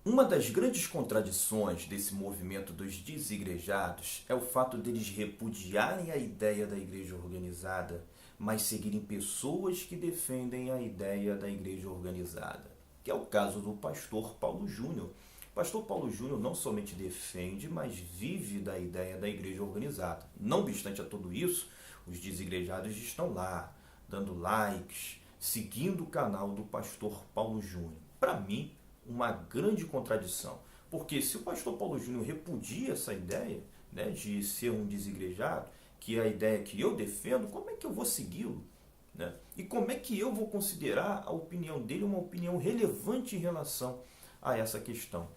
Uma das grandes contradições desse movimento dos desigrejados é o fato deles repudiarem a ideia da igreja organizada, mas seguirem pessoas que defendem a ideia da igreja organizada, que é o caso do pastor Paulo Júnior. O pastor Paulo Júnior não somente defende, mas vive da ideia da igreja organizada. Não obstante a tudo isso, os desigrejados estão lá, dando likes, seguindo o canal do pastor Paulo Júnior. Para mim, uma grande contradição. Porque se o pastor Paulo Júnior repudia essa ideia, né, de ser um desigrejado, que é a ideia que eu defendo, como é que eu vou segui-lo? Né? E como é que eu vou considerar a opinião dele uma opinião relevante em relação a essa questão?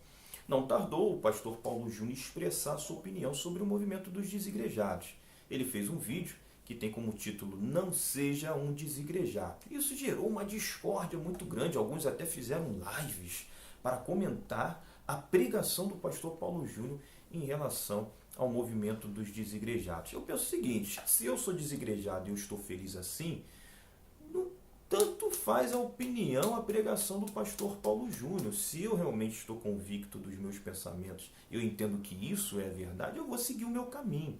Não tardou o pastor Paulo Júnior expressar sua opinião sobre o movimento dos desigrejados. Ele fez um vídeo que tem como título Não Seja um Desigrejado. Isso gerou uma discórdia muito grande, alguns até fizeram lives para comentar a pregação do pastor Paulo Júnior em relação ao movimento dos desigrejados. Eu penso o seguinte, se eu sou desigrejado e eu estou feliz assim, não tanto faz a opinião, a pregação do pastor Paulo Júnior. Se eu realmente estou convicto dos meus pensamentos, eu entendo que isso é verdade, eu vou seguir o meu caminho.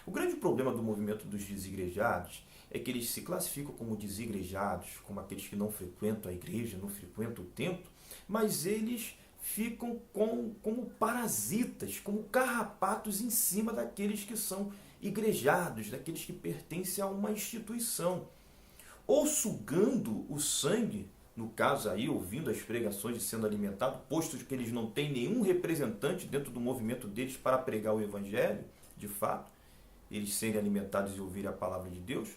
O grande problema do movimento dos desigrejados é que eles se classificam como desigrejados, como aqueles que não frequentam a igreja, não frequentam o templo, mas eles ficam como parasitas, como carrapatos em cima daqueles que são igrejados, daqueles que pertencem a uma instituição. Ou sugando o sangue, no caso aí, ouvindo as pregações e sendo alimentado, posto que eles não têm nenhum representante dentro do movimento deles para pregar o evangelho, de fato, eles serem alimentados e ouvirem a palavra de Deus,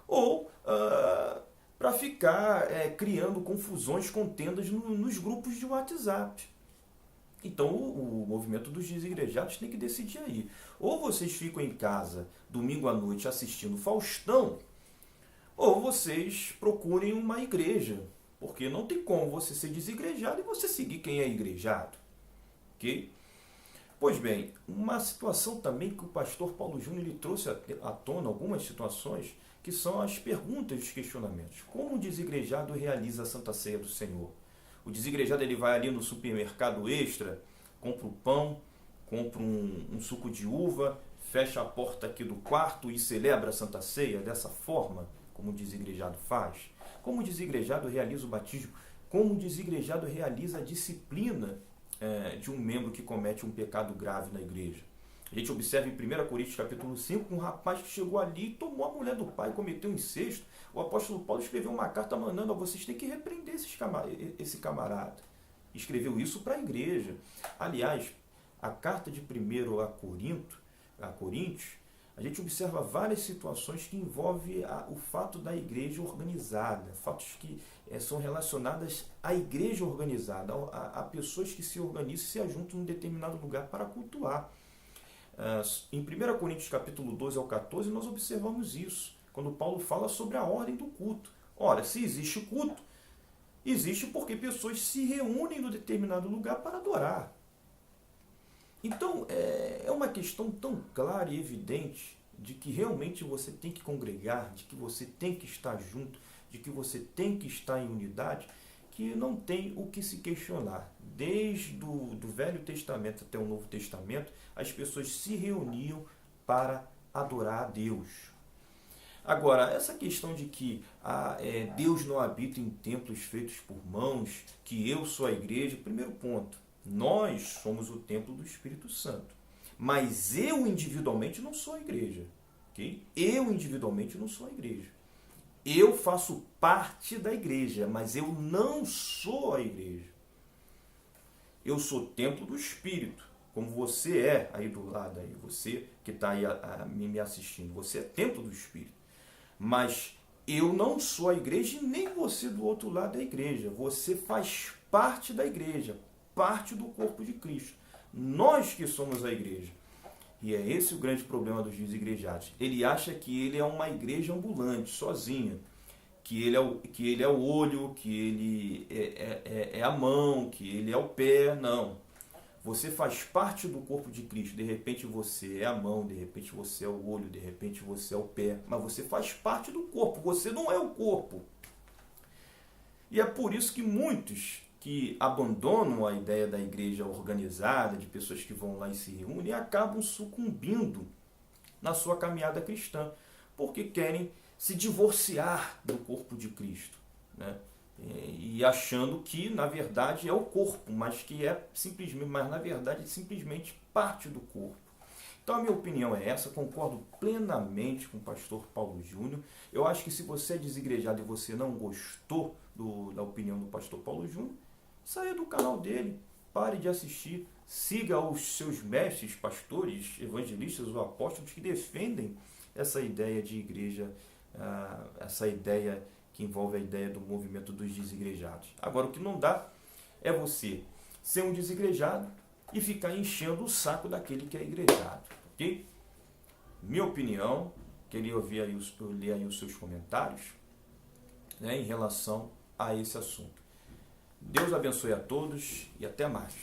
ou para ficar criando confusões, contendas nos grupos de WhatsApp. Então o movimento dos desigrejados tem que decidir aí. Ou vocês ficam em casa domingo à noite assistindo Faustão, ou vocês procurem uma igreja, porque não tem como você ser desigrejado e você seguir quem é igrejado. Ok? Pois bem, uma situação também que o pastor Paulo Júnior ele trouxe à tona algumas situações que são as perguntas e os questionamentos. Como o desigrejado realiza a Santa Ceia do Senhor? O desigrejado ele vai ali no supermercado Extra, compra o pão, compra um suco de uva, fecha a porta aqui do quarto e celebra a Santa Ceia dessa forma, como o desigrejado faz? Como o desigrejado realiza o batismo? Como o desigrejado realiza a disciplina de um membro que comete um pecado grave na igreja? A gente observa em 1 Coríntios capítulo 5, um rapaz que chegou ali e tomou a mulher do pai, cometeu um incesto. O apóstolo Paulo escreveu uma carta mandando a vocês têm que repreender esse camarada. Escreveu isso para a igreja. Aliás, a carta de 1 a Coríntios, a gente observa várias situações que envolvem o fato da igreja organizada, fatos que são relacionados à igreja organizada, a pessoas que se organizam e se ajuntam em um determinado lugar para cultuar. Em 1 Coríntios capítulo 12 ao 14, nós observamos isso, quando Paulo fala sobre a ordem do culto. Ora, se existe culto, existe porque pessoas se reúnem em um determinado lugar para adorar. Então, é uma questão tão clara e evidente de que realmente você tem que congregar, de que você tem que estar junto, de que você tem que estar em unidade, que não tem o que se questionar. Desde do Velho Testamento até o Novo Testamento, as pessoas se reuniam para adorar a Deus. Agora, essa questão de que Deus não habita em templos feitos por mãos, que eu sou a igreja, primeiro ponto, nós somos o templo do Espírito Santo. Mas eu individualmente não sou a igreja. Okay? Eu individualmente não sou a igreja. Eu faço parte da igreja, mas eu não sou a igreja. Eu sou templo do Espírito, como você é aí do lado, aí, você que está aí me assistindo. Você é templo do Espírito. Mas eu não sou a igreja e nem você do outro lado da igreja. Você faz parte da igreja, parte do corpo de Cristo. Nós que somos a igreja. E é esse o grande problema dos desigrejados. Ele acha que ele é uma igreja ambulante, sozinha. Que ele é o olho, que ele é a mão, que ele é o pé. Não. Você faz parte do corpo de Cristo. De repente você é a mão, de repente você é o olho, de repente você é o pé. Mas você faz parte do corpo. Você não é o corpo. E é por isso que muitos que abandonam a ideia da igreja organizada, de pessoas que vão lá e se reúnem, e acabam sucumbindo na sua caminhada cristã, porque querem se divorciar do corpo de Cristo, né? E achando que, na verdade, é o corpo, mas que é simplesmente, mas na verdade, simplesmente parte do corpo. Então a minha opinião é essa, concordo plenamente com o pastor Paulo Júnior. Eu acho que se você é desigrejado e você não gostou da opinião do pastor Paulo Júnior, saia do canal dele, pare de assistir, siga os seus mestres, pastores, evangelistas ou apóstolos que defendem essa ideia de igreja, essa ideia que envolve a ideia do movimento dos desigrejados. Agora, o que não dá é você ser um desigrejado e ficar enchendo o saco daquele que é igrejado, ok? Minha opinião, queria ler aí os seus comentários, né, em relação a esse assunto. Deus abençoe a todos e até mais.